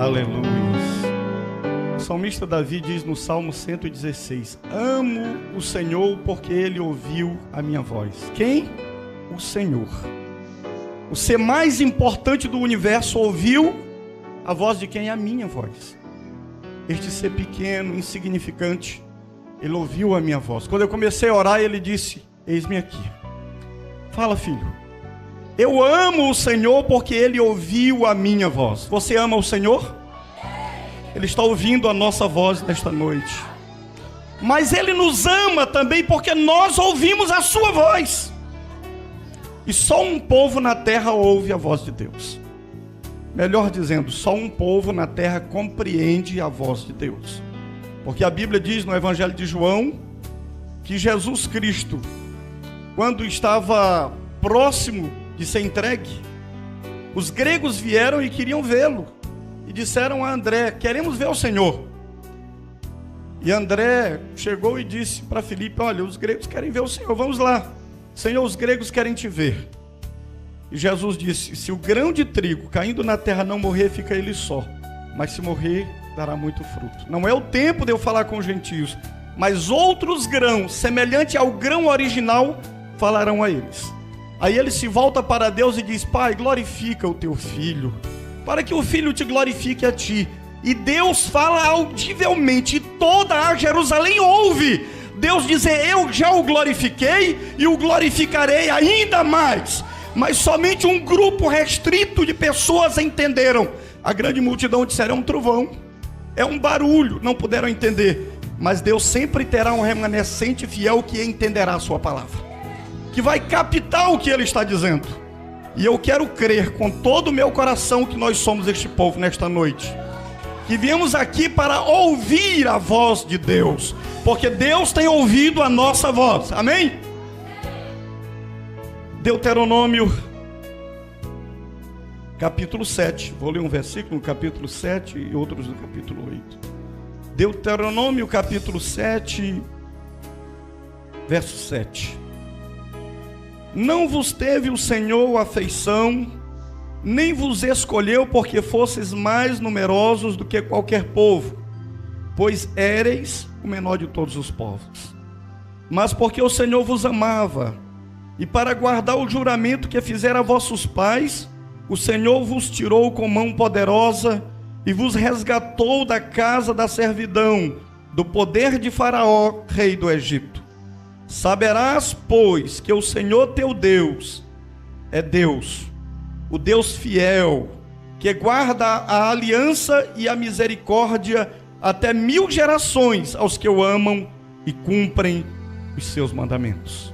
Aleluia. O salmista Davi diz no Salmo 116: amo o Senhor porque Ele ouviu a minha voz. Quem? O Senhor. O ser mais importante do universo ouviu a voz de quem? A minha voz. Este ser pequeno, insignificante, ele ouviu a minha voz. Quando eu comecei a orar, ele disse: eis-me aqui. Fala, filho. Eu amo o Senhor porque Ele ouviu a minha voz. Você ama o Senhor? Ele está ouvindo a nossa voz nesta noite. Mas Ele nos ama também porque nós ouvimos a sua voz. E só um povo na terra ouve a voz de Deus. Melhor dizendo, só um povo na terra compreende a voz de Deus. Porque a Bíblia diz no Evangelho de João que Jesus Cristo, quando estava próximo de ser entregue, os gregos vieram e queriam vê-lo. E disseram a André: queremos ver o Senhor. E André chegou e disse para Filipe: olha, os gregos querem ver o Senhor, vamos lá. Senhor, os gregos querem te ver. E Jesus disse: se o grão de trigo caindo na terra não morrer, fica ele só. Mas se morrer, dará muito fruto. Não é o tempo de eu falar com os gentios, mas outros grãos, semelhante ao grão original, falarão a eles. Aí ele se volta para Deus e diz: Pai, glorifica o teu filho, para que o filho te glorifique a ti. E Deus fala audivelmente, e toda a Jerusalém ouve Deus dizer: eu já o glorifiquei e o glorificarei ainda mais. Mas somente um grupo restrito de pessoas entenderam. A grande multidão disseram: é um trovão, é um barulho, não puderam entender. Mas Deus sempre terá um remanescente fiel que entenderá a sua palavra, que vai captar o que Ele está dizendo. E eu quero crer com todo o meu coração que nós somos este povo nesta noite, que viemos aqui para ouvir a voz de Deus, porque Deus tem ouvido a nossa voz, amém? Deuteronômio capítulo 7, vou ler um versículo no capítulo 7 e outros no capítulo 8. Deuteronômio capítulo 7, verso 7. Não vos teve o Senhor afeição, nem vos escolheu porque fosseis mais numerosos do que qualquer povo, pois éreis o menor de todos os povos. Mas porque o Senhor vos amava, e para guardar o juramento que fizera a vossos pais, o Senhor vos tirou com mão poderosa e vos resgatou da casa da servidão, do poder de Faraó, rei do Egito. Saberás, pois, que o Senhor teu Deus é Deus, o Deus fiel, que guarda a aliança e a misericórdia até 1000 gerações aos que o amam e cumprem os seus mandamentos.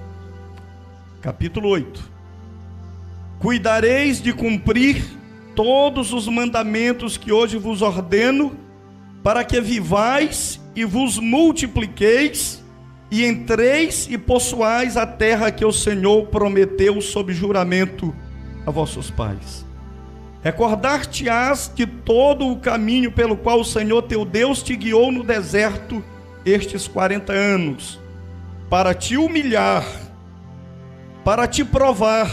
Capítulo 8. Cuidareis de cumprir todos os mandamentos que hoje vos ordeno, para que vivais e vos multipliqueis, e entreis e possuais a terra que o Senhor prometeu sob juramento a vossos pais. Recordar-te-ás de todo o caminho pelo qual o Senhor teu Deus te guiou no deserto estes 40 anos, para te humilhar, para te provar,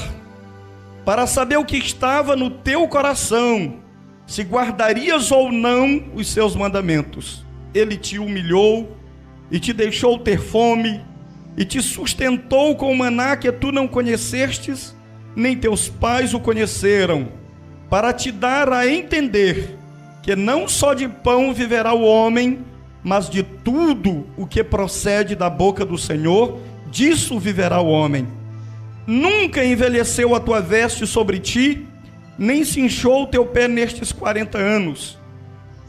para saber o que estava no teu coração, se guardarias ou não os seus mandamentos. Ele te humilhou e te deixou ter fome, e te sustentou com o maná que tu não conhecestes, nem teus pais o conheceram, para te dar a entender que não só de pão viverá o homem, mas de tudo o que procede da boca do Senhor, disso viverá o homem. Nunca envelheceu a tua veste sobre ti, nem se inchou o teu pé nestes 40 anos.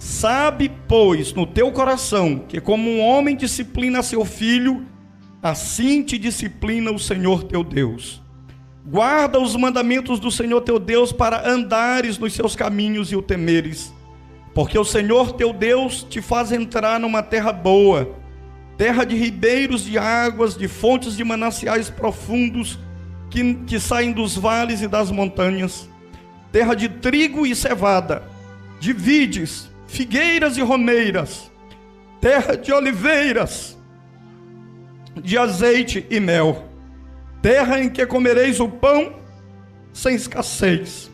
Sabe, pois, no teu coração, que como um homem disciplina seu filho, assim te disciplina o Senhor teu Deus. Guarda os mandamentos do Senhor teu Deus, para andares nos seus caminhos e o temeres. Porque o Senhor teu Deus te faz entrar numa terra boa, terra de ribeiros de águas, de fontes de mananciais profundos, que saem dos vales e das montanhas, terra de trigo e cevada, de vides, figueiras e romeiras, terra de oliveiras, de azeite e mel, terra em que comereis o pão sem escassez,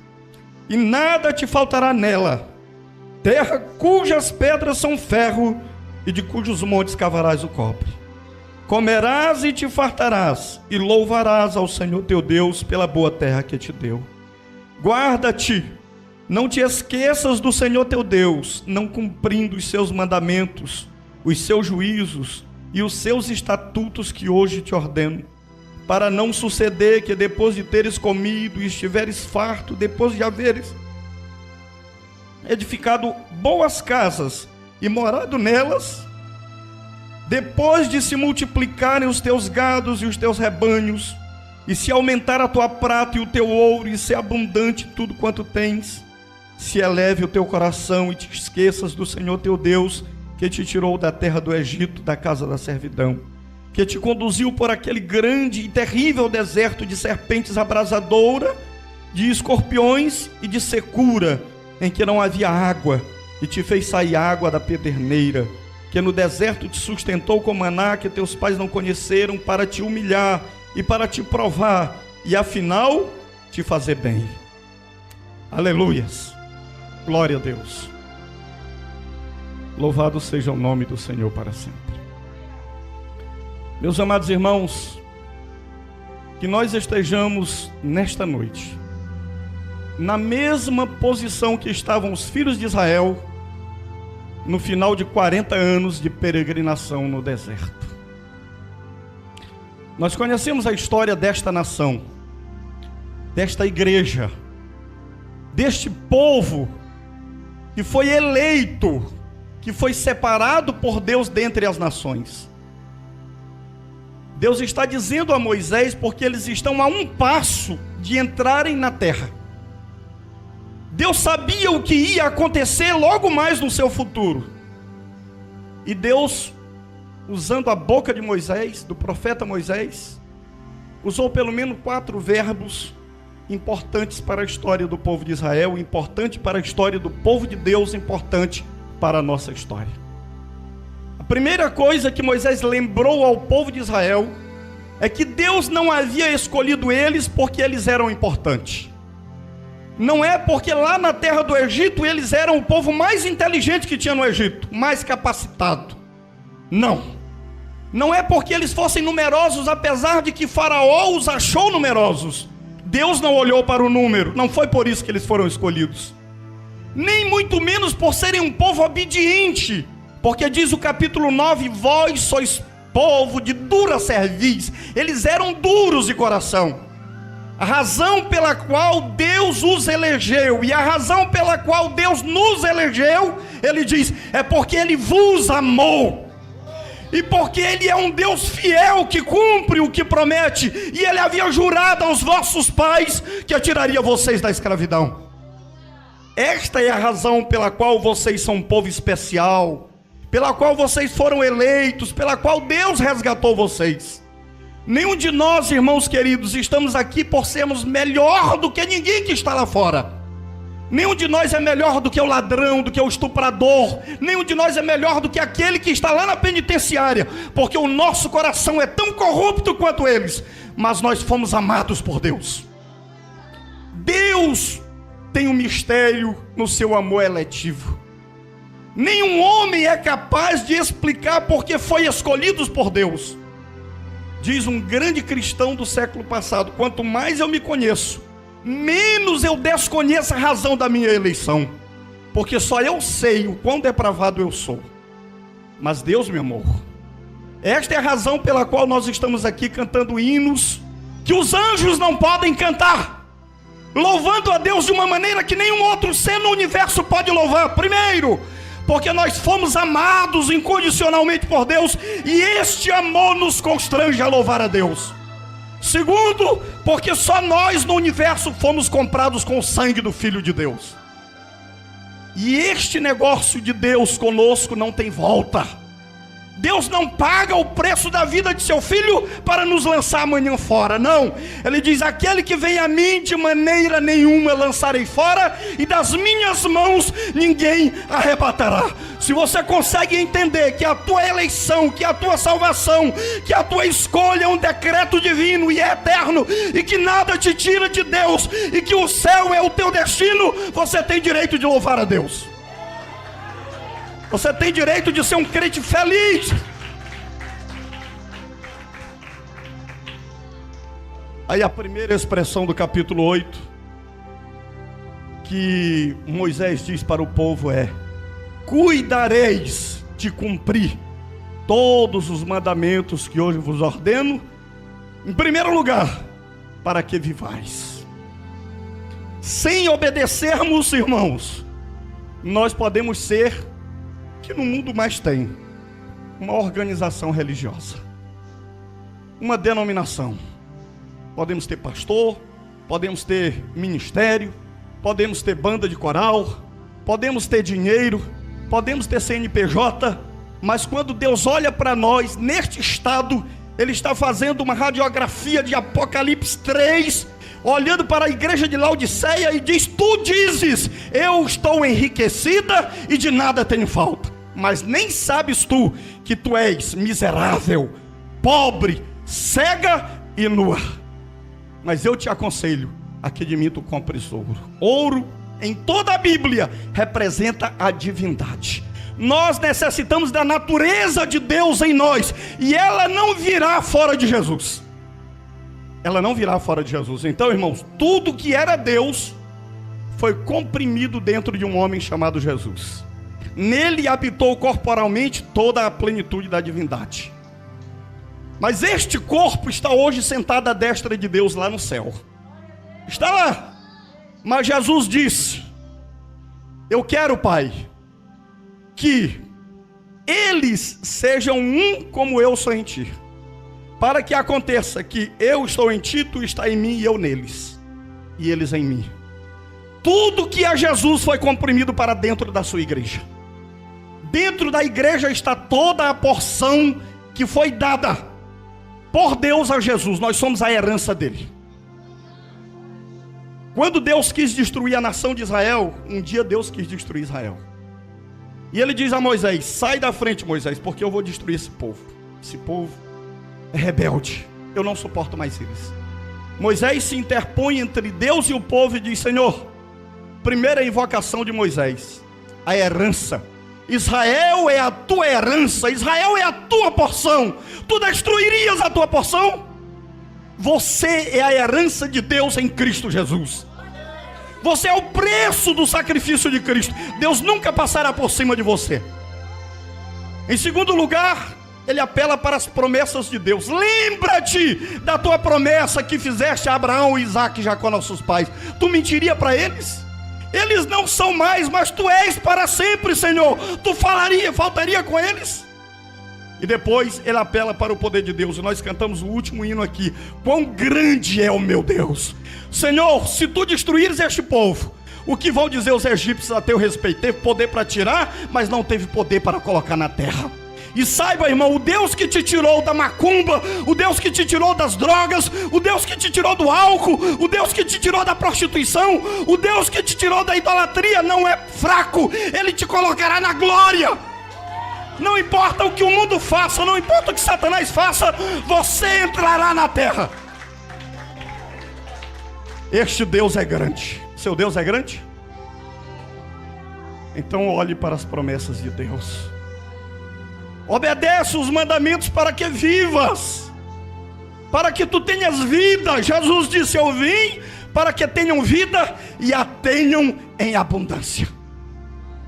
e nada te faltará nela, terra cujas pedras são ferro e de cujos montes cavarás o cobre. Comerás e te fartarás, e louvarás ao Senhor teu Deus pela boa terra que te deu. Guarda-te, não te esqueças do Senhor teu Deus, não cumprindo os seus mandamentos, os seus juízos e os seus estatutos que hoje te ordeno, para não suceder que depois de teres comido e estiveres farto, depois de haveres edificado boas casas e morado nelas, depois de se multiplicarem os teus gados e os teus rebanhos, e se aumentar a tua prata e o teu ouro, e ser abundante tudo quanto tens, se eleve o teu coração e te esqueças do Senhor teu Deus, que te tirou da terra do Egito, da casa da servidão, que te conduziu por aquele grande e terrível deserto de serpentes abrasadoras, de escorpiões e de secura, em que não havia água, e te fez sair água da pederneira, que no deserto te sustentou com maná que teus pais não conheceram, para te humilhar e para te provar, e afinal te fazer bem. Aleluias, glória a Deus. Louvado seja o nome do Senhor para sempre. Meus amados irmãos, que nós estejamos nesta noite na mesma posição que estavam os filhos de Israel no final de 40 anos de peregrinação no deserto. Nós conhecemos a história desta nação, desta igreja, deste povo que foi eleito, que foi separado por Deus dentre as nações. Deus está dizendo a Moisés, porque eles estão a um passo de entrarem na terra. Deus sabia o que ia acontecer logo mais no seu futuro. E Deus, usando a boca de Moisés, do profeta Moisés, usou pelo menos 4 verbos importantes para a história do povo de Israel, importante para a história do povo de Deus, importante para a nossa história. A primeira coisa que Moisés lembrou ao povo de Israel é que Deus não havia escolhido eles porque eles eram importantes. Não é porque lá na terra do Egito eles eram o povo mais inteligente que tinha no Egito, mais capacitado. Não é porque eles fossem numerosos, apesar de que Faraó os achou numerosos. Deus não olhou para o número, não foi por isso que eles foram escolhidos. Nem muito menos por serem um povo obediente, porque diz o capítulo 9, vós sois povo de dura cerviz. Eles eram duros de coração. A razão pela qual Deus os elegeu, e a razão pela qual Deus nos elegeu, ele diz, é porque ele vos amou, e porque ele é um Deus fiel, que cumpre o que promete, e ele havia jurado aos vossos pais, que tiraria vocês da escravidão. Esta é a razão pela qual vocês são um povo especial, pela qual vocês foram eleitos, pela qual Deus resgatou vocês. Nenhum de nós, irmãos queridos, estamos aqui por sermos melhor do que ninguém que está lá fora. Nenhum de nós é melhor do que o ladrão, do que o estuprador. Nenhum de nós é melhor do que aquele que está lá na penitenciária, porque o nosso coração é tão corrupto quanto eles. Mas nós fomos amados por Deus. Deus tem um mistério no seu amor eletivo. Nenhum homem é capaz de explicar porque foi escolhidos por Deus. Diz um grande cristão do século passado, quanto mais eu me conheço, menos eu desconheço a razão da minha eleição, porque só eu sei o quão depravado eu sou, mas Deus me amou. Esta é a razão pela qual nós estamos aqui cantando hinos que os anjos não podem cantar, louvando a Deus de uma maneira que nenhum outro ser no universo pode louvar. Primeiro, porque nós fomos amados incondicionalmente por Deus, e este amor nos constrange a louvar a Deus. Segundo, porque só nós no universo fomos comprados com o sangue do Filho de Deus. E este negócio de Deus conosco não tem volta. Deus não paga o preço da vida de seu Filho para nos lançar amanhã fora, não. Ele diz, aquele que vem a mim de maneira nenhuma lançarei fora, e das minhas mãos ninguém arrebatará. Se você consegue entender que a tua eleição, que a tua salvação, que a tua escolha é um decreto divino e é eterno, e que nada te tira de Deus, e que o céu é o teu destino, você tem direito de louvar a Deus. Você tem direito de ser um crente feliz. Aí a primeira expressão do capítulo 8, que Moisés diz para o povo é: cuidareis de cumprir todos os mandamentos que hoje vos ordeno, em primeiro lugar, para que vivais. Sem obedecermos, irmãos, nós podemos ser, que no mundo mais tem, uma organização religiosa, uma denominação. Podemos ter pastor, podemos ter ministério, podemos ter banda de coral, podemos ter dinheiro, podemos ter CNPJ, mas quando Deus olha para nós neste estado, Ele está fazendo uma radiografia de Apocalipse 3, olhando para a igreja de Laodiceia e diz: tu dizes, eu estou enriquecida e de nada tenho falta, mas nem sabes tu que tu és miserável, pobre, cega e nua. Mas eu te aconselho a que de mim tu compres ouro. Ouro, em toda a Bíblia, representa a divindade. Nós necessitamos da natureza de Deus em nós, e ela não virá fora de Jesus. Ela não virá fora de Jesus. Então, irmãos, tudo que era Deus foi comprimido dentro de um homem chamado Jesus. Nele habitou corporalmente toda a plenitude da divindade. Mas este corpo está hoje sentado à destra de Deus lá no céu. Está lá. Mas Jesus disse: eu quero, Pai, que eles sejam um como eu sou em ti, para que aconteça que eu estou em ti, tu está em mim e eu neles, e eles em mim. Tudo que é Jesus foi comprimido para dentro da sua igreja. Dentro da igreja está toda a porção que foi dada por Deus a Jesus. Nós somos a herança dele. Quando Deus quis destruir a nação de Israel, um dia Deus quis destruir Israel. E ele diz a Moisés: sai da frente, Moisés, porque eu vou destruir esse povo. Esse povo é rebelde, eu não suporto mais eles. Moisés se interpõe entre Deus e o povo e diz: Senhor, primeira invocação de Moisés, a herança. Israel é a tua herança, Israel é a tua porção. Tu destruirias a tua porção? Você é a herança de Deus em Cristo Jesus. Você é o preço do sacrifício de Cristo. Deus nunca passará por cima de você. Em segundo lugar, ele apela para as promessas de Deus. Lembra-te da tua promessa que fizeste a Abraão, Isaac e Jacó, nossos pais. Tu mentiria para eles? Eles não são mais, mas tu és para sempre, Senhor. Tu faltaria com eles? E depois ele apela para o poder de Deus. E nós cantamos o último hino aqui: quão grande é o meu Deus. Senhor, se tu destruires este povo, o que vão dizer os egípcios a teu respeito? Teve poder para tirar, mas não teve poder para colocar na terra. E saiba, irmão, o Deus que te tirou da macumba, o Deus que te tirou das drogas, o Deus que te tirou do álcool, o Deus que te tirou da prostituição, o Deus que te tirou da idolatria não é fraco. Ele te colocará na glória. Não importa o que o mundo faça, não importa o que Satanás faça, você entrará na terra. Este Deus é grande. Seu Deus é grande? Então olhe para as promessas de Deus. Obedece os mandamentos para que vivas, para que tu tenhas vida. Jesus disse: eu vim para que tenham vida e a tenham em abundância.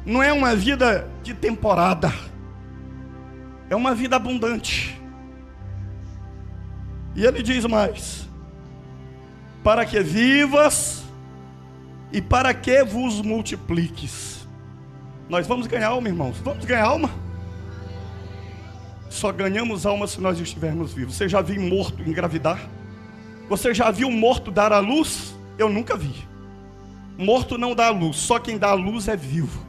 Não é uma vida de temporada, é uma vida abundante. E ele diz mais: para que vivas e para que vos multipliques. Nós vamos ganhar alma, irmãos. Vamos ganhar alma. Só ganhamos alma se nós estivermos vivos. Você já viu morto engravidar? Você já viu morto dar à luz? Eu nunca vi. Morto não dá à luz, só quem dá à luz é vivo.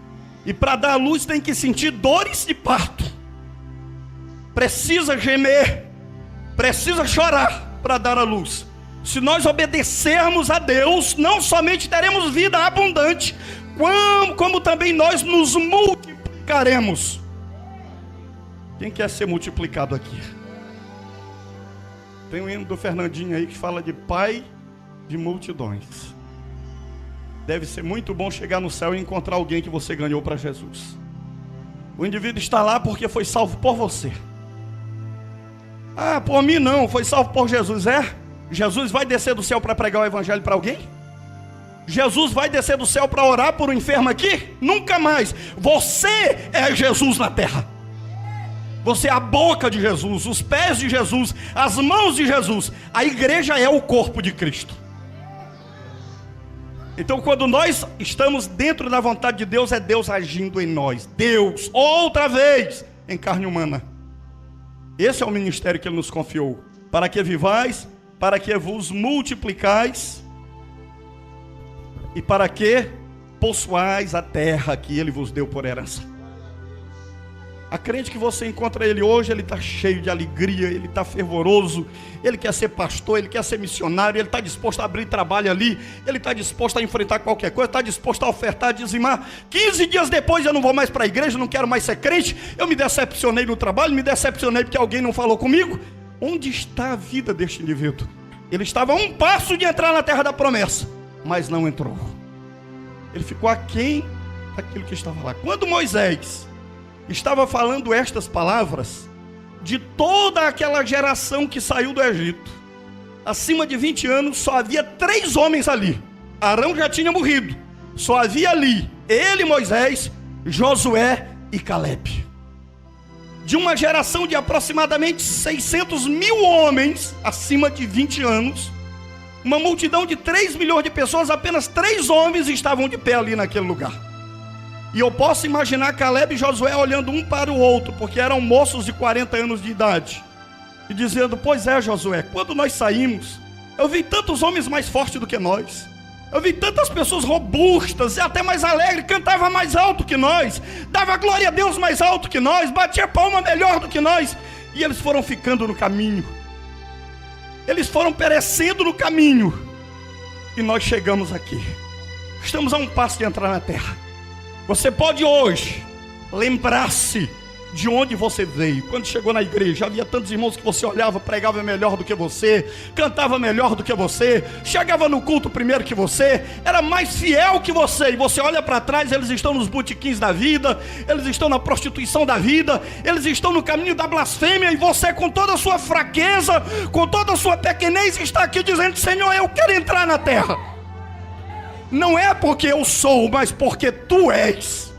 E para dar à luz tem que sentir dores de parto. Precisa gemer, precisa chorar para dar à luz. Se nós obedecermos a Deus, não somente teremos vida abundante, como também nós nos multiplicaremos. Quem quer ser multiplicado aqui? Tem um hino do Fernandinho aí que fala de pai de multidões. Deve ser muito bom chegar no céu e encontrar alguém que você ganhou para Jesus. O indivíduo está lá porque foi salvo por você. Ah, por mim não, foi salvo por Jesus. Jesus vai descer do céu para pregar o evangelho para alguém? Jesus vai descer do céu para orar por um enfermo aqui? Nunca mais. Você é Jesus na terra. Você é a boca de Jesus, os pés de Jesus, as mãos de Jesus. A igreja é o corpo de Cristo. Então, quando nós estamos dentro da vontade de Deus, é Deus agindo em nós. Deus, outra vez, em carne humana. Esse é o ministério que Ele nos confiou. Para que vivais, para que vos multiplicais, e para que possuais a terra que Ele vos deu por herança. A crente que você encontra ele hoje, ele está cheio de alegria, ele está fervoroso, ele quer ser pastor, ele quer ser missionário, ele está disposto a abrir trabalho ali, ele está disposto a enfrentar qualquer coisa, está disposto a ofertar, a dizimar. 15 dias depois eu não vou mais para a igreja, não quero mais ser crente, eu me decepcionei no trabalho, me decepcionei porque alguém não falou comigo. Onde está a vida deste indivíduo? Ele estava a um passo de entrar na terra da promessa, mas não entrou. Ele ficou aquém daquilo que estava lá. Quando Moisés estava falando estas palavras, de toda aquela geração que saiu do Egito, acima de 20 anos, só havia 3 homens ali. Arão já tinha morrido, só havia ali ele, Moisés, Josué e Calebe. De uma geração de aproximadamente 600 mil homens, acima de 20 anos, uma multidão de 3 milhões de pessoas, apenas 3 homens estavam de pé ali naquele lugar. E eu posso imaginar Calebe e Josué olhando um para o outro, porque eram moços de 40 anos de idade, e dizendo: pois é, Josué, quando nós saímos, eu vi tantos homens mais fortes do que nós, eu vi tantas pessoas robustas e até mais alegres, cantava mais alto que nós, dava glória a Deus mais alto que nós, batia palma melhor do que nós, e eles foram ficando no caminho, eles foram perecendo no caminho, e nós chegamos aqui, estamos a um passo de entrar na terra. Você pode hoje lembrar-se de onde você veio. Quando chegou na igreja, havia tantos irmãos que você olhava, pregava melhor do que você, cantava melhor do que você, chegava no culto primeiro que você, era mais fiel que você. E você olha para trás, eles estão nos botequins da vida, eles estão na prostituição da vida, eles estão no caminho da blasfêmia, e você, com toda a sua fraqueza, com toda a sua pequenez, está aqui dizendo: Senhor, eu quero entrar na terra. Não é porque eu sou, mas porque tu és.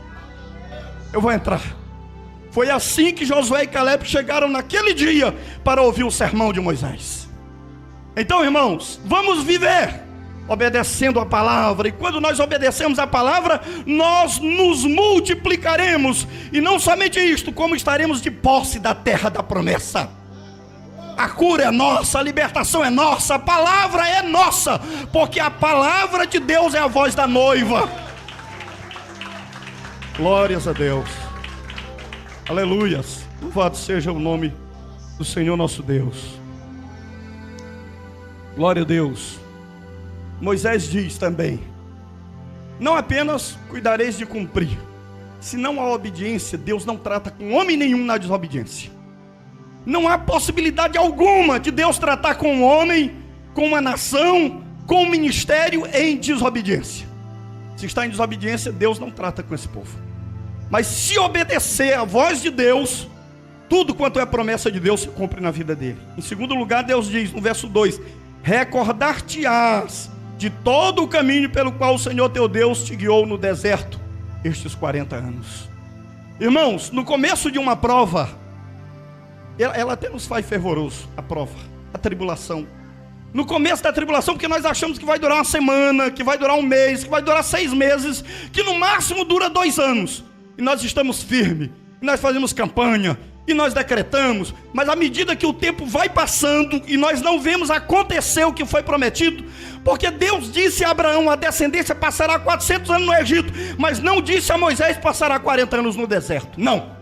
Eu vou entrar. Foi assim que Josué e Calebe chegaram naquele dia para ouvir o sermão de Moisés. Então, irmãos, vamos viver obedecendo a palavra. E quando nós obedecemos a palavra, nós nos multiplicaremos. E não somente isto, como estaremos de posse da terra da promessa. A cura é nossa, a libertação é nossa, a palavra é nossa, porque a palavra de Deus é a voz da noiva. Glórias a Deus. Aleluias. Louvado seja o nome do Senhor nosso Deus. Glória a Deus. Moisés diz também: não apenas cuidareis de cumprir, senão a obediência, Deus não trata com homem nenhum na desobediência. Não há possibilidade alguma de Deus tratar com um homem, com uma nação, com um ministério em desobediência. Se está em desobediência, Deus não trata com esse povo. Mas se obedecer à voz de Deus, tudo quanto é promessa de Deus se cumpre na vida dele. Em segundo lugar, Deus diz no verso 2: recordar-te-ás de todo o caminho pelo qual o Senhor teu Deus te guiou no deserto estes 40 anos. Irmãos, no começo de uma prova, ela até nos faz fervoroso, a prova, a tribulação. No começo da tribulação, porque nós achamos que vai durar uma semana, que vai durar um mês, que vai durar 6 meses, que no máximo dura 2 anos. E nós estamos firmes, e nós fazemos campanha, e nós decretamos. Mas à medida que o tempo vai passando, e nós não vemos acontecer o que foi prometido, porque Deus disse a Abraão: a descendência passará 400 anos no Egito, mas não disse a Moisés: passará 40 anos no deserto. Não.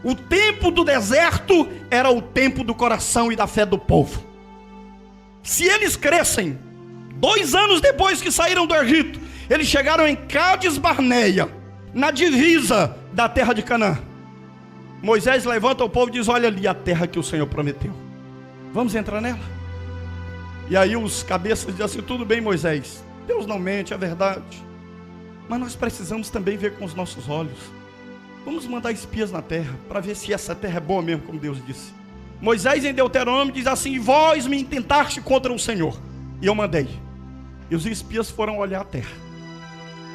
O tempo do deserto era o tempo do coração e da fé do povo. Se eles crescem, 2 anos depois que saíram do Egito, eles chegaram em Cádiz Barneia, na divisa da terra de Canaã. Moisés levanta o povo e diz: olha ali a terra que o Senhor prometeu, vamos entrar nela. E aí os cabeças dizem assim: tudo bem, vamos mandar espias na terra, para ver se essa terra é boa mesmo, como Deus disse. Moisés em Deuteronômio diz assim: vós me intentaste contra o Senhor, e eu mandei. E os espias foram olhar a terra,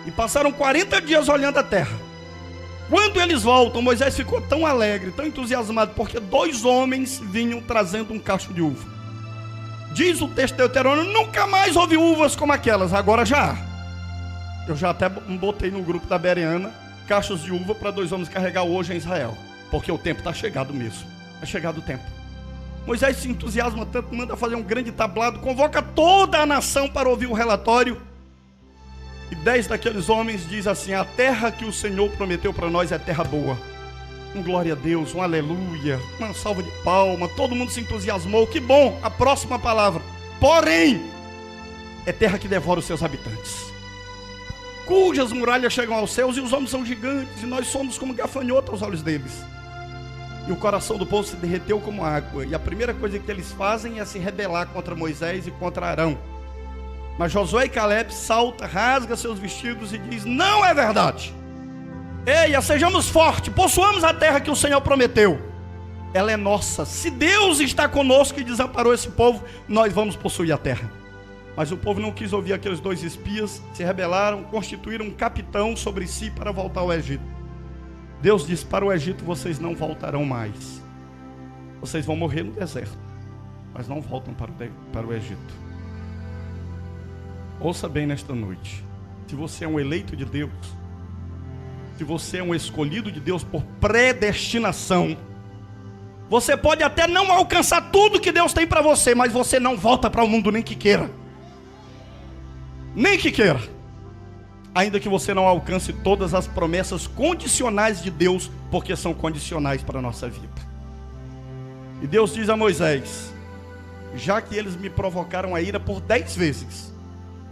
e passaram 40 dias olhando a terra. Quando eles voltam, Moisés ficou tão alegre, tão entusiasmado, porque 2 homens vinham trazendo um cacho de uva. Diz o texto de Deuteronômio: nunca mais houve uvas como aquelas, agora já há. Eu já até botei no grupo da Bereana cachos de uva para 2 homens carregar hoje em Israel, porque o tempo está chegado mesmo, é chegado o tempo. Moisés se entusiasma tanto, manda fazer um grande tablado, convoca toda a nação para ouvir o relatório, e 10 daqueles homens diz assim: a terra que o Senhor prometeu para nós é terra boa. Um glória a Deus, um aleluia, uma salva de palma, todo mundo se entusiasmou, que bom. A próxima palavra: porém, é terra que devora os seus habitantes, cujas muralhas chegam aos céus, e os homens são gigantes, e nós somos como gafanhoto aos olhos deles. E o coração do povo se derreteu como água, e a primeira coisa que eles fazem é se rebelar contra Moisés e contra Arão. Mas Josué e Caleb salta, rasga seus vestidos e diz: não é verdade. Eia, sejamos fortes, possuamos a terra que o Senhor prometeu. Ela é nossa. Se Deus está conosco e desamparou esse povo, nós vamos possuir a terra. Mas o povo não quis ouvir aqueles 2 espias, se rebelaram, constituíram um capitão sobre si para voltar ao Egito. Deus disse: para o Egito vocês não voltarão mais. Vocês vão morrer no deserto, mas não voltam para o Egito. Ouça bem nesta noite: se você é um eleito de Deus, se você é um escolhido de Deus por predestinação, você pode até não alcançar tudo que Deus tem para você, mas você não volta para o mundo nem que queira. Nem que queira. Ainda que você não alcance todas as promessas condicionais de Deus, porque são condicionais para a nossa vida. E Deus diz a Moisés: já que eles me provocaram a ira por 10 vezes,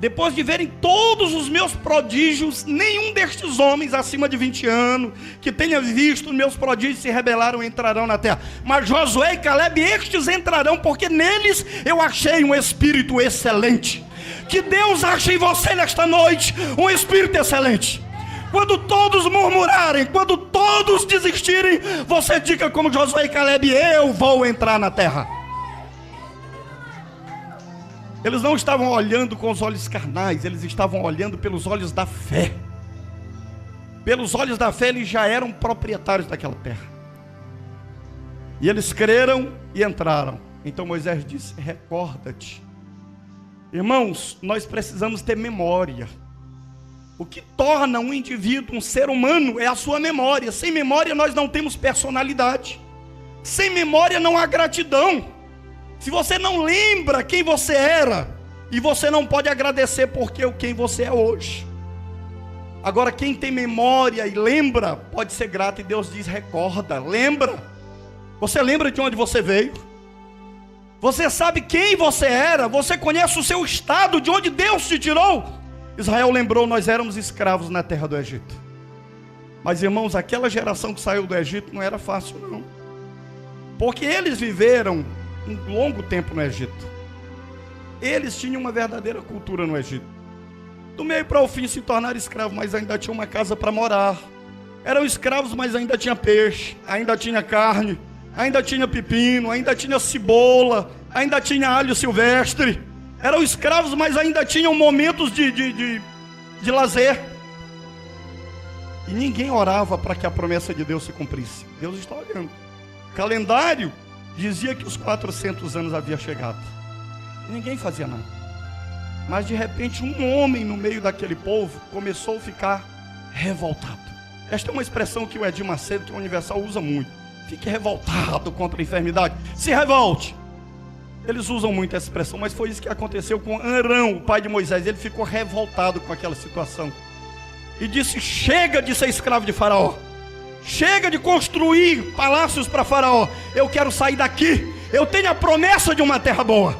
depois de verem todos os meus prodígios, nenhum destes homens acima de 20 anos, que tenha visto os meus prodígios, se rebelaram e entrarão na terra. Mas Josué e Caleb, estes entrarão, porque neles eu achei um espírito excelente. Que Deus ache em você nesta noite um espírito excelente. Quando todos murmurarem, quando todos desistirem, você diga como Josué e Caleb: eu vou entrar na terra. Eles não estavam olhando com os olhos carnais, eles estavam olhando pelos olhos da fé. Pelos olhos da fé eles já eram proprietários daquela terra. E eles creram e entraram. Então Moisés disse: recorda-te. Irmãos, nós precisamos ter memória. O que torna um indivíduo um ser humano é a sua memória. Sem memória nós não temos personalidade. Sem memória não há gratidão. Se você não lembra quem você era, e você não pode agradecer porque quem você é hoje. Agora quem tem memória e lembra, pode ser grato, e Deus diz: recorda, lembra. Você lembra de onde você veio? Você sabe quem você era? Você conhece o seu estado, de onde Deus te tirou? Israel lembrou: nós éramos escravos na terra do Egito. Mas irmãos, aquela geração que saiu do Egito não era fácil não. Porque eles viveram um longo tempo no Egito. Eles tinham uma verdadeira cultura no Egito. Do meio para o fim se tornaram escravos, mas ainda tinha uma casa para morar. Eram escravos, mas ainda tinha peixe, ainda tinha carne, ainda tinha pepino, ainda tinha cebola, ainda tinha alho silvestre. Eram escravos, mas ainda tinham momentos de lazer. E ninguém orava para que a promessa de Deus se cumprisse. Deus está olhando. O calendário dizia que os 400 anos havia chegado. E ninguém fazia nada. Mas de repente um homem no meio daquele povo começou a ficar revoltado. Esta é uma expressão que o Edir Macedo, que é Universal, usa muito. Fique revoltado contra a enfermidade. Se revolte. Eles usam muito essa expressão, mas foi isso que aconteceu com Arão, o pai de Moisés. Ele ficou revoltado com aquela situação. E disse: chega de ser escravo de Faraó. Chega de construir palácios para Faraó. Eu quero sair daqui. Eu tenho a promessa de uma terra boa.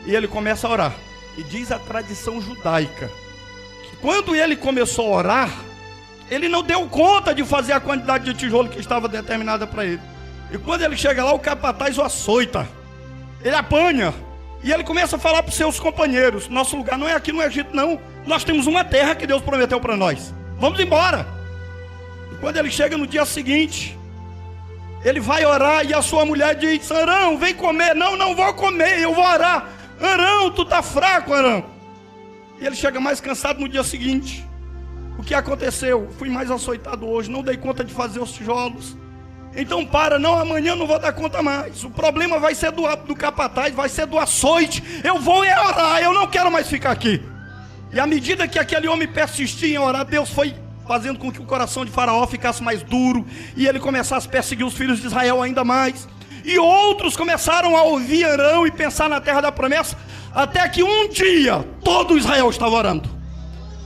E ele começa a orar. E diz a tradição judaica que quando ele começou a orar, ele não deu conta de fazer a quantidade de tijolo que estava determinada para ele. E quando ele chega lá, o capataz o açoita. Ele apanha. E ele começa a falar para os seus companheiros: nosso lugar não é aqui no Egito não. Nós temos uma terra que Deus prometeu para nós. Vamos embora. Quando ele chega no dia seguinte, ele vai orar e a sua mulher diz: Arão, vem comer. Não vou comer, eu vou orar. Arão, tu tá fraco, Arão. E ele chega mais cansado no dia seguinte. O que aconteceu? Fui mais açoitado hoje, não dei conta de fazer os tijolos. Então amanhã não vou dar conta mais. O problema vai ser do capataz, vai ser do açoite. Eu vou orar, eu não quero mais ficar aqui. E à medida que aquele homem persistia em orar, Deus foi fazendo com que o coração de Faraó ficasse mais duro, e ele começasse a perseguir os filhos de Israel ainda mais. E outros começaram a ouvir Arão e pensar na terra da promessa, até que um dia todo Israel estava orando: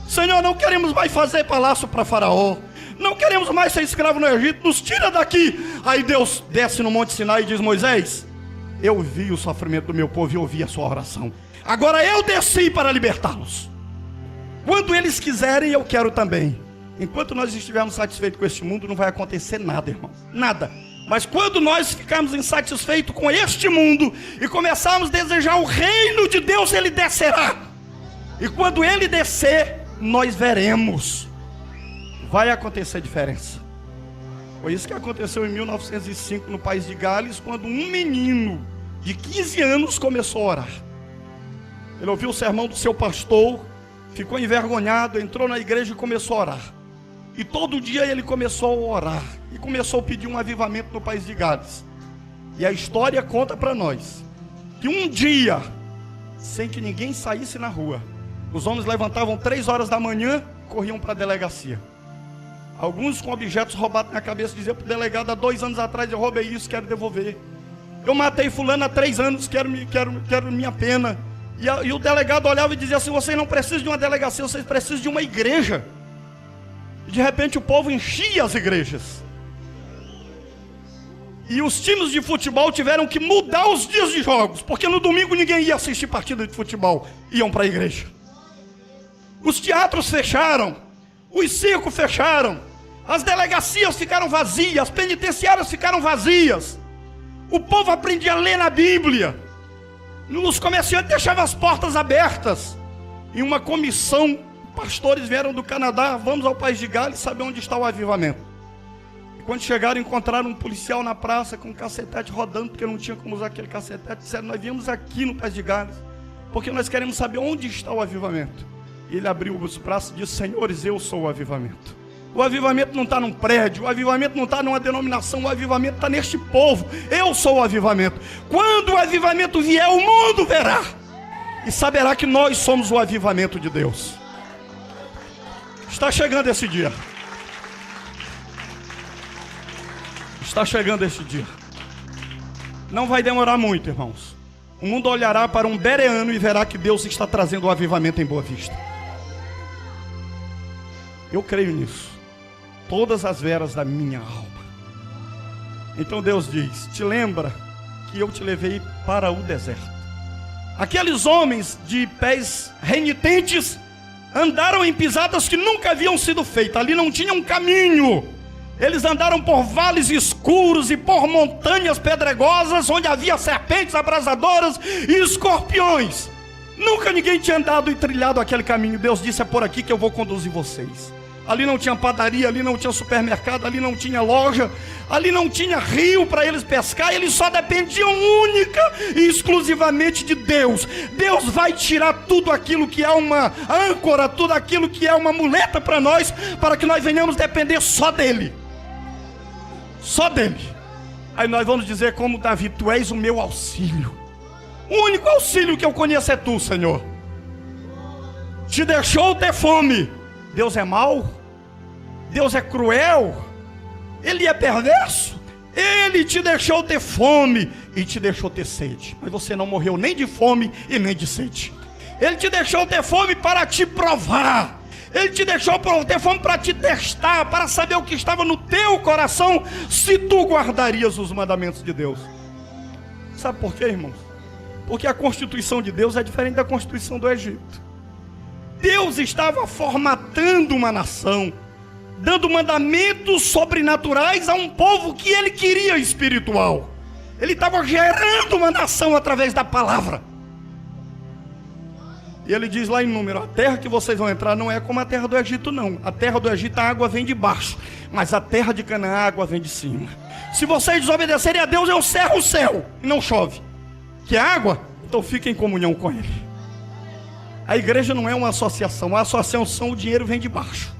Senhor, não queremos mais fazer palácio para Faraó, não queremos mais ser escravo no Egito, nos tira daqui. Aí Deus desce no Monte Sinai e diz: Moisés, eu vi o sofrimento do meu povo e ouvi a sua oração, agora eu desci para libertá-los. Quando eles quiserem, eu quero também. Enquanto nós estivermos satisfeitos com este mundo, não vai acontecer nada, irmão, nada. Mas quando nós ficarmos insatisfeitos com este mundo e começarmos a desejar o reino de Deus, ele descerá. E quando ele descer, nós veremos. Vai acontecer diferença. Foi isso que aconteceu em 1905 no país de Gales, quando um menino de 15 anos começou a orar. Ele ouviu o sermão do seu pastor, ficou envergonhado, entrou na igreja e começou a orar. E todo dia ele começou a orar e começou a pedir um avivamento no país de Gales. E a história conta para nós que um dia, sem que ninguém saísse na rua, os homens levantavam 3 horas da manhã, corriam para a delegacia. Alguns com objetos roubados na cabeça, diziam para o delegado: há 2 anos atrás eu roubei isso, quero devolver. Eu matei fulano há 3 anos, quero minha pena. E o delegado olhava e dizia assim: vocês não precisam de uma delegacia, vocês precisam de uma igreja. E de repente o povo enchia as igrejas. E os times de futebol tiveram que mudar os dias de jogos, porque no domingo ninguém ia assistir partida de futebol, iam para a igreja. Os teatros fecharam, os circos fecharam, as delegacias ficaram vazias, as penitenciárias ficaram vazias. O povo aprendia a ler na Bíblia. Os comerciantes deixavam as portas abertas. E uma comissão, pastores vieram do Canadá: vamos ao país de Gales saber onde está o avivamento. E quando chegaram, encontraram um policial na praça com um cacetete rodando, porque não tinha como usar aquele cacetete. Disseram: nós viemos aqui no país de Gales porque nós queremos saber onde está o avivamento. E ele abriu os braços e disse: senhores, eu sou o avivamento. O avivamento não está num prédio, o avivamento não está numa denominação, o avivamento está neste povo. Eu sou o avivamento. Quando o avivamento vier, o mundo verá e saberá que nós somos o avivamento de Deus. Está chegando esse dia. Está chegando esse dia. Não vai demorar muito, irmãos. O mundo olhará para um bereano e verá que Deus está trazendo o avivamento em Boa Vista. Eu creio nisso. Todas as veras da minha alma. Então Deus diz: te lembra que eu te levei para o deserto. Aqueles homens de pés renitentes andaram em pisadas que nunca haviam sido feitas. Ali não tinha um caminho. Eles andaram por vales escuros e por montanhas pedregosas, onde havia serpentes abrasadoras e escorpiões. Nunca ninguém tinha andado e trilhado aquele caminho. Deus disse: é por aqui que eu vou conduzir vocês. Ali não tinha padaria, ali não tinha supermercado, ali não tinha loja, ali não tinha rio para eles pescar. Eles só dependiam única e exclusivamente de Deus. Deus vai tirar tudo aquilo que é uma âncora, tudo aquilo que é uma muleta para nós, para que nós venhamos depender só dele. Só dele. Aí nós vamos dizer como Davi: tu és o meu auxílio. O único auxílio que eu conheço é tu, Senhor. Te deixou ter fome. Deus é mau? Deus é cruel? Ele é perverso? Ele te deixou ter fome e te deixou ter sede, mas você não morreu nem de fome e nem de sede. Ele te deixou ter fome para te provar. Ele te deixou ter fome para te testar, para saber o que estava no teu coração, se tu guardarias os mandamentos de Deus. Sabe por quê, irmãos? Porque a constituição de Deus é diferente da constituição do Egito. Deus estava formatando uma nação, dando mandamentos sobrenaturais a um povo que ele queria espiritual. Ele estava gerando uma nação através da palavra. E ele diz lá em Número: a terra que vocês vão entrar não é como a terra do Egito, não. A terra do Egito a água vem de baixo, mas a terra de Canaã a água vem de cima. Se vocês desobedecerem a Deus, eu cerro o céu e não chove. Que é água? Então fiquem em comunhão com Ele. A igreja não é uma associação. A associação, o dinheiro vem de baixo.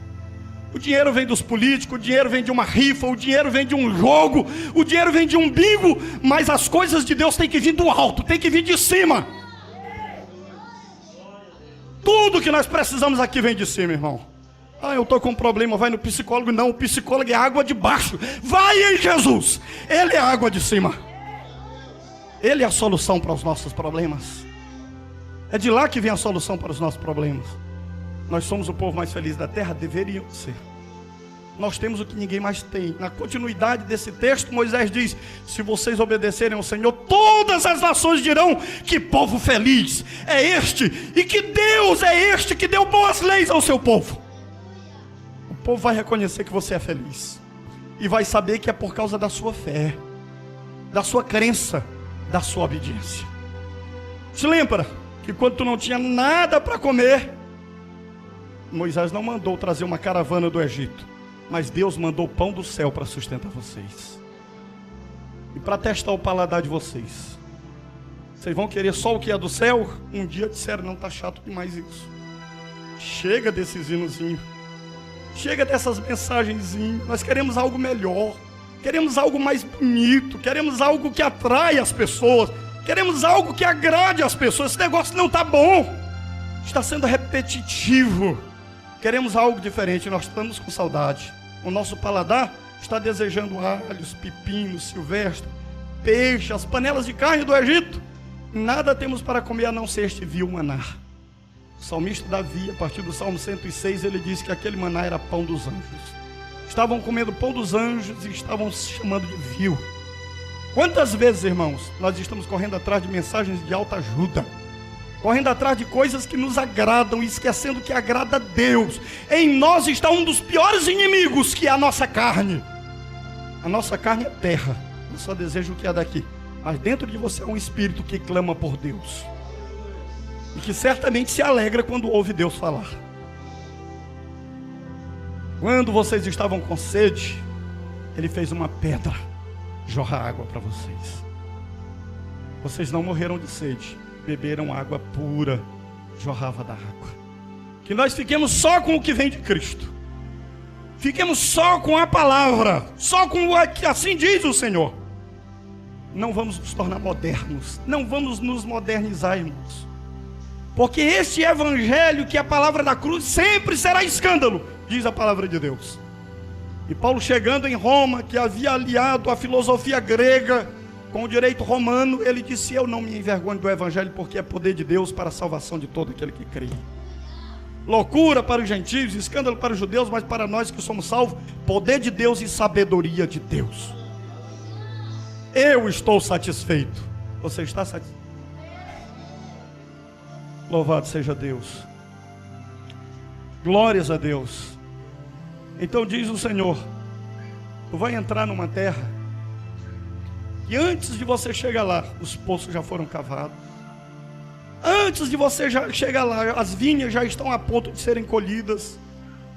O dinheiro vem dos políticos, o dinheiro vem de uma rifa, o dinheiro vem de um jogo, o dinheiro vem de um bingo, mas as coisas de Deus têm que vir do alto, têm que vir de cima. Tudo que nós precisamos aqui vem de cima, irmão. Ah, eu estou com um problema, vai no psicólogo. Não, o psicólogo é água de baixo. Vai em Jesus, Ele é água de cima. Ele é a solução para os nossos problemas. É de lá que vem a solução para os nossos problemas. Nós somos o povo mais feliz da terra, deveríamos ser. Nós temos o que ninguém mais tem. Na continuidade desse texto, Moisés diz: se vocês obedecerem ao Senhor, todas as nações dirão que povo feliz é este, e que Deus é este que deu boas leis ao seu povo. O povo vai reconhecer que você é feliz, e vai saber que é por causa da sua fé, da sua crença, da sua obediência. Se lembra que quando tu não tinha nada para comer, Moisés não mandou trazer uma caravana do Egito, mas Deus mandou pão do céu para sustentar vocês. E para testar o paladar de vocês. Vocês vão querer só o que é do céu? Um dia disseram: não, está chato demais isso. Chega desses hinozinhos. Chega dessas mensagenzinhas. Nós queremos algo melhor. Queremos algo mais bonito. Queremos algo que atrai as pessoas. Queremos algo que agrade as pessoas. Esse negócio não está bom. Está sendo repetitivo. Queremos algo diferente. Nós estamos com saudade. O nosso paladar está desejando alhos, pepinos, silvestre, peixe, as panelas de carne do Egito. Nada temos para comer a não ser este vil maná. O salmista Davi, a partir do Salmo 106, ele diz que aquele maná era pão dos anjos. Estavam comendo pão dos anjos e estavam se chamando de vil. Quantas vezes, irmãos, nós estamos correndo atrás de mensagens de alta ajuda, correndo atrás de coisas que nos agradam e esquecendo que agrada a Deus. Em nós está um dos piores inimigos, que é a nossa carne. A nossa carne é terra, eu só desejo o que é daqui. Mas dentro de você é um espírito que clama por Deus, e que certamente se alegra quando ouve Deus falar. Quando vocês estavam com sede, Ele fez uma pedra jorrar água para vocês. Vocês não morreram de sede, beberam água pura, jorrava da água. Que nós fiquemos só com o que vem de Cristo. Fiquemos só com a palavra, só com o que assim diz o Senhor. Não vamos nos tornar modernos, não vamos nos modernizar, irmãos. Porque este evangelho, que é a palavra da cruz, sempre será escândalo, diz a palavra de Deus. E Paulo, chegando em Roma, que havia aliado a filosofia grega com o direito romano, ele disse: eu não me envergonho do evangelho, porque é poder de Deus para a salvação de todo aquele que crê. Loucura para os gentios, escândalo para os judeus, mas para nós que somos salvos, poder de Deus e sabedoria de Deus. Eu estou satisfeito. Você está satisfeito? Louvado seja Deus. Glórias a Deus. Então diz o Senhor: tu vai entrar numa terra que antes de você chegar lá, os poços já foram cavados. Antes de você chegar lá, as vinhas já estão a ponto de serem colhidas.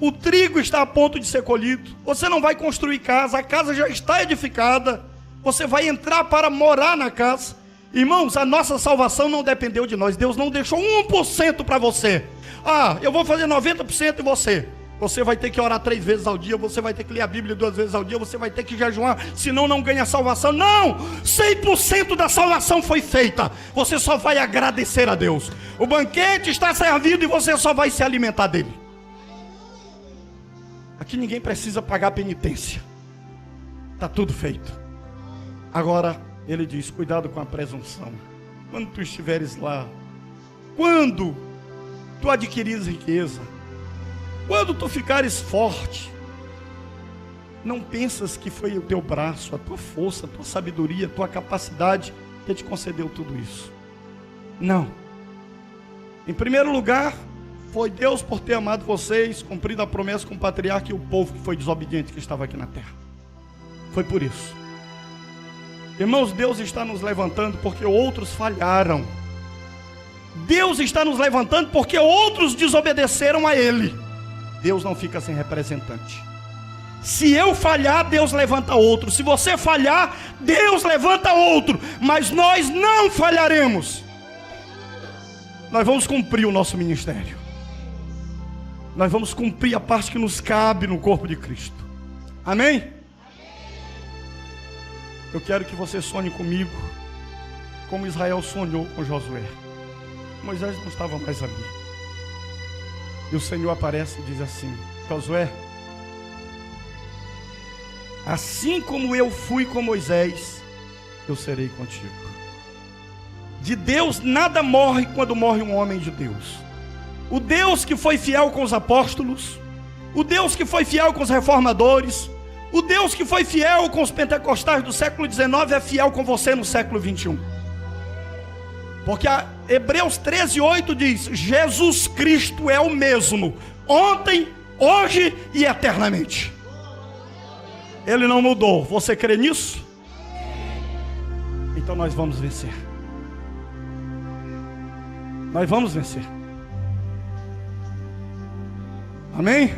O trigo está a ponto de ser colhido. Você não vai construir casa, a casa já está edificada. Você vai entrar para morar na casa. Irmãos, a nossa salvação não dependeu de nós. Deus não deixou 1% para você. Ah, eu vou fazer 90% em você. Você vai ter que orar 3 vezes ao dia. Você vai ter que ler a Bíblia 2 vezes ao dia. Você vai ter que jejuar, senão não ganha salvação. Não, 100% da salvação foi feita. Você só vai agradecer a Deus. O banquete está servido e você só vai se alimentar dele. Aqui ninguém precisa pagar penitência. Está tudo feito. Agora ele diz: cuidado com a presunção. Quando tu estiveres lá, quando tu adquirires riqueza, quando tu ficares forte, não pensas que foi o teu braço, a tua força, a tua sabedoria, a tua capacidade que te concedeu tudo isso. Não. Em primeiro lugar, foi Deus por ter amado vocês, cumprido a promessa com o patriarca e o povo que foi desobediente, que estava aqui na terra. Foi por isso. Irmãos, Deus está nos levantando porque outros falharam. Deus está nos levantando porque outros desobedeceram a Ele. Deus não fica sem representante. Se eu falhar, Deus levanta outro. Se você falhar, Deus levanta outro. Mas nós não falharemos. Nós vamos cumprir o nosso ministério. Nós vamos cumprir a parte que nos cabe no corpo de Cristo. Amém? Eu quero que você sonhe comigo, como Israel sonhou com Josué. Moisés não estava mais ali. E o Senhor aparece e diz assim: Josué, assim como eu fui com Moisés, eu serei contigo. De Deus nada morre quando morre um homem de Deus. O Deus que foi fiel com os apóstolos, o Deus que foi fiel com os reformadores, o Deus que foi fiel com os pentecostais do século XIX é fiel com você no século XXI. Porque Hebreus 13:8 diz: Jesus Cristo é o mesmo, ontem, hoje e eternamente. Ele não mudou. Você crê nisso? Então nós vamos vencer. Nós vamos vencer. Amém?